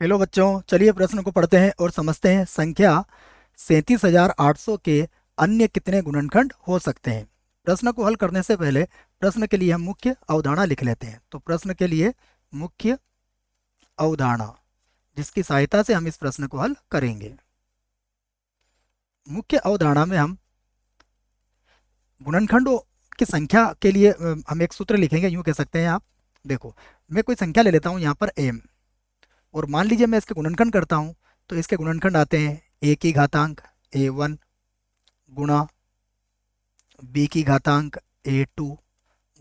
Hello बच्चों, चलिए प्रश्न को पढ़ते हैं और समझते हैं। संख्या 37,800 के अन्य कितने गुणनखंड हो सकते हैं। प्रश्न को हल करने से पहले प्रश्न के लिए हम मुख्य अवधारणा लिख लेते हैं। तो प्रश्न के लिए मुख्य अवधारणा, जिसकी सहायता से हम इस प्रश्न को हल करेंगे। मुख्य अवधारणा में हम गुणनखंडों की संख्या के लिए हम एक सूत्र लिखेंगे। यूं कह सकते हैं आप, देखो, मैं कोई संख्या ले लेता हूं यहाँ पर m, और मान लीजिए मैं इसके गुणनखंड करता हूं। तो इसके गुणनखंड आते हैं a की घातांक a1 गुणा b की घातांक a2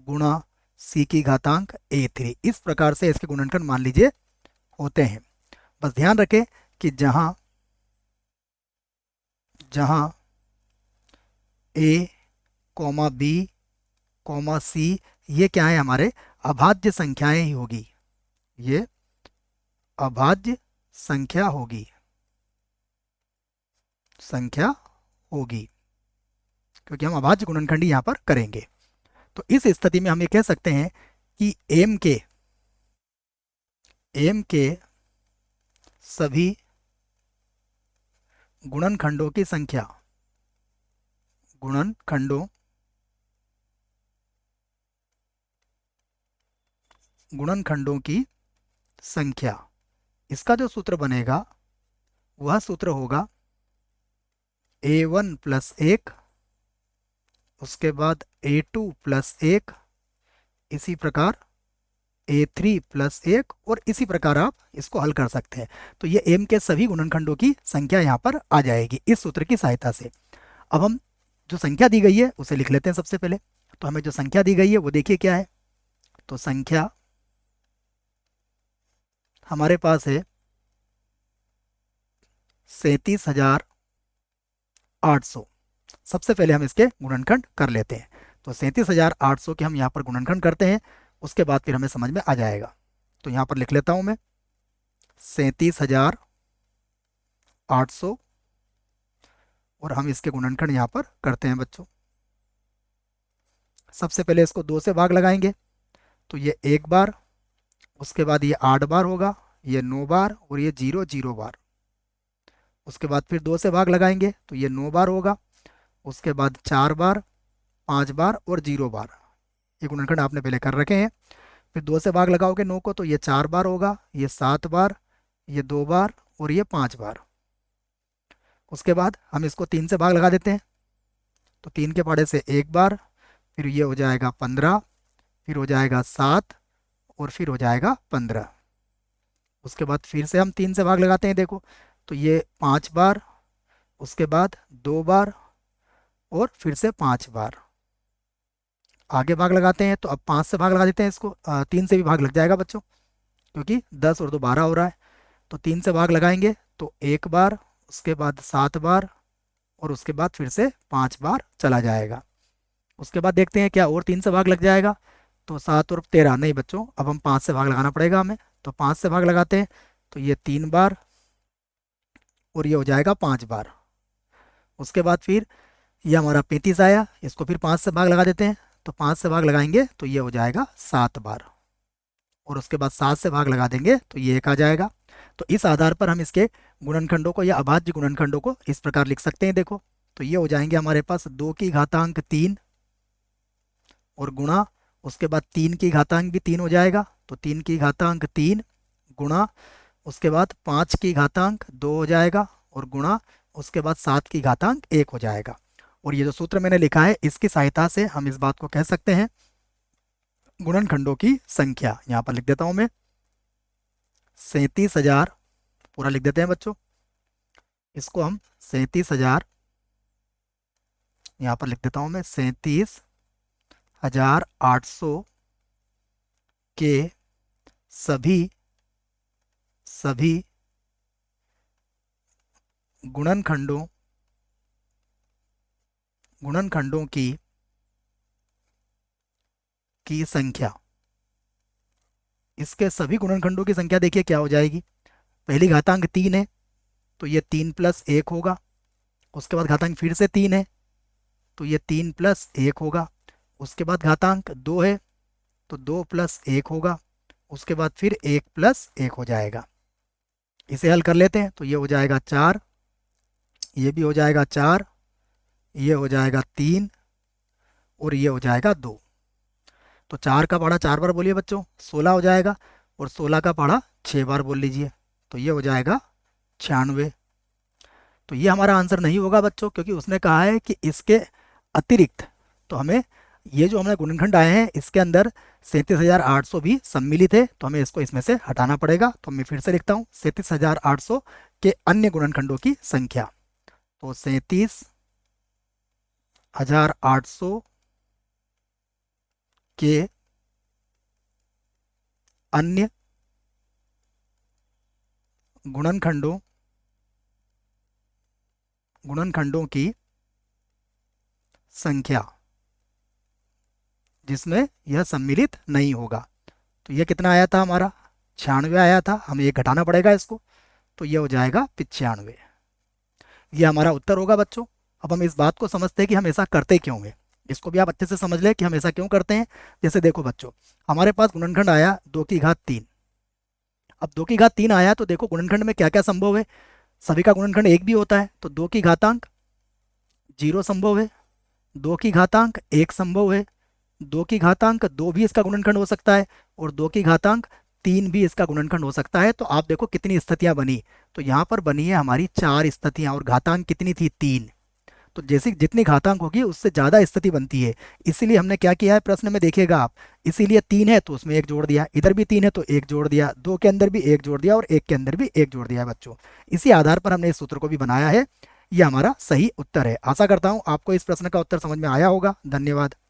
गुणा c की घातांक a3। इस प्रकार से इसके गुणनखंड मान लीजिए होते हैं। बस ध्यान रखें कि जहां जहां a comma b comma c ये क्या है, हमारे अभाज्य संख्याएं ही होगी। ये अभाज्य संख्या होगी, संख्या होगी, क्योंकि हम अभाज्य गुणनखंड ही यहाँ पर करेंगे। तो इस स्थिति में हम ये कह सकते हैं कि m के सभी गुणनखंडों की संख्या, गुणनखंडों गुणनखंडों की संख्या, इसका जो सूत्र बनेगा वह सूत्र होगा a1 प्लस 1, उसके बाद a2 प्लस 1, इसी प्रकार a3 प्लस 1, और इसी प्रकार आप इसको हल कर सकते हैं। तो ये m के सभी गुणनखंडों की संख्या यहाँ पर आ जाएगी इस सूत्र की सहायता से। अब हम जो संख्या दी गई है उसे लिख लेते हैं सबसे पहले। तो हमें जो संख्या दी गई है वो देखिए क्या है। तो संख्या हमारे पास है 37,800। सबसे पहले हम इसके गुणनखंड कर लेते हैं। तो 37,800 के हम यहाँ पर गुणनखंड करते हैं, उसके बाद फिर हमें समझ में आ जाएगा। तो यहाँ पर लिख लेता हूँ मैं 37,800, और हम इसके गुणनखंड यहाँ पर करते हैं बच्चों। सबसे पहले इसको 2 से भाग लगाएंगे, तो ये 1 बार, उसके बाद ये 8 बार होगा, ये 9 बार, और ये 0 0 बार। उसके बाद फिर 2 से भाग लगाएंगे तो ये 9 बार होगा, उसके बाद 4 बार, 5 बार और 0 बार। ये गुणनखंड आपने पहले कर रखे हैं। फिर 2 से भाग लगाओगे 9 को तो ये 4 बार होगा, ये 7 बार, ये 2 बार और ये 5 बार। उसके बाद हम इसको 3 से भाग लगा देते हैं, तो 3 के पहाड़े से 1 बार, फिर ये हो जाएगा 15, फिर हो जाएगा 7, और फिर हो जाएगा 15। उसके बाद फिर से हम 3 से भाग लगाते हैं, देखो, तो ये 5 बार, उसके बाद 2 बार, और फिर से 5 बार। आगे भाग लगाते हैं तो अब 5 से भाग लगा देते हैं इसको। 3 से भी भाग लग जाएगा बच्चों, क्योंकि 10 और 2 12 हो रहा है। तो 3 से भाग लगाएंगे तो 1 बार, उसके बाद 7 बार, और उसके बाद फिर से 5 बार चला जाएगा। उसके बाद देखते हैं क्या और 3 से भाग लग जाएगा। तो 7 और 13 नहीं बच्चों, अब हम 5 से भाग लगाना पड़ेगा हमें। तो 5 से भाग लगाते हैं तो ये 3 बार, और ये हो जाएगा 5 बार। उसके बाद फिर ये हमारा 35 आया, इसको फिर 5 से भाग लगा देते हैं। तो 5 से भाग लगाएंगे तो ये हो जाएगा 7 बार, और उसके बाद 7 से भाग लगा देंगे तो ये 1 आ जाएगा। तो इस आधार पर हम इसके गुणनखंडों को या अभाज्य गुणनखंडों को इस प्रकार लिख सकते हैं, देखो। तो ये हो जाएंगे हमारे पास 2 की घातांक 3, और गुणा, उसके बाद 3 की घातांक भी 3 हो जाएगा, तो 3 की घातांक 3 गुणा, उसके बाद 5 की घातांक 2 हो जाएगा, और गुणा, उसके बाद 7 की घातांक 1 हो जाएगा। और ये जो सूत्र मैंने लिखा है इसकी सहायता से हम इस बात को कह सकते हैं गुणनखंडों की संख्या। यहाँ पर लिख देता हूँ मैं 37,000, पूरा लिख देते हैं बच्चों। इसको हम 37,000, यहाँ पर लिख देता हूँ मैं 37,800 के सभी सभी गुणनखंडों गुणनखंडों की संख्या। इसके सभी गुणनखंडों की संख्या देखिए क्या हो जाएगी। पहली घातांक 3 है, तो ये 3 प्लस 1 होगा। उसके बाद घातांक फिर से 3 है, तो ये 3 प्लस 1 होगा। उसके बाद घातांक 2 है, तो 2 प्लस 1 होगा। उसके बाद फिर 1 प्लस 1 हो जाएगा। इसे हल कर लेते हैं, तो ये हो जाएगा 4, ये भी हो जाएगा 4, ये हो जाएगा 3 और ये हो जाएगा 2। तो 4 का पढ़ा 4 बार बोलिए बच्चों, 16 हो जाएगा, और 16 का पढ़ा 6 बार बोल लीजिए, तो ये हो जाएगा 96। तो ये हमारा आंसर नहीं होगा बच्चों, क्योंकि उसने कहा है कि इसके अतिरिक्त, तो हमें ये जो हमारे गुणनखंड आए हैं इसके अंदर 37,800 भी सम्मिलित है, तो हमें इसको इसमें से हटाना पड़ेगा। तो मैं फिर से लिखता हूँ 37,800 के अन्य गुणनखंडों की संख्या। तो 37,800 के अन्य गुणनखंडों गुणनखंडों की संख्या जिसमें यह सम्मिलित नहीं होगा। तो यह कितना आया था हमारा, 96 आया था, हमें ये घटाना पड़ेगा इसको, तो यह हो जाएगा 95। ये हमारा उत्तर होगा बच्चों। अब हम इस बात को समझते हैं कि हम ऐसा करते क्यों हैं, इसको भी आप अच्छे से समझ लें कि हम ऐसा क्यों करते हैं। जैसे देखो बच्चों, हमारे पास गुणनखंड आया 2 की घात 3। अब 2 की घात 3 आया तो देखो गुणनखंड में क्या क्या संभव है, सभी का गुणनखंड 1 भी होता है, तो 2 की घातांक 0 संभव है, 2 की घातांक 1 संभव है, 2 की घातांक 2 भी इसका गुणनखंड हो सकता है, और 2 की घातांक 3 भी इसका गुणनखंड हो सकता है। तो आप देखो कितनी स्थितियां बनी, तो यहाँ पर बनी है हमारी 4 स्थितियां, और घातांक कितनी थी, 3। तो जैसी जितनी घातांक होगी उससे ज़्यादा स्थिति बनती है, इसीलिए हमने क्या किया है प्रश्न में देखिएगा आप, इसीलिए 3 है तो उसमें 1 जोड़ दिया, इधर भी 3 है तो 1 जोड़ दिया, 2 के अंदर भी 1 जोड़ दिया, और 1 के अंदर भी 1 जोड़ दिया है बच्चों। इसी आधार पर हमने इस सूत्र को भी बनाया है। ये हमारा सही उत्तर है। आशा करता हूँ आपको इस प्रश्न का उत्तर समझ में आया होगा। धन्यवाद।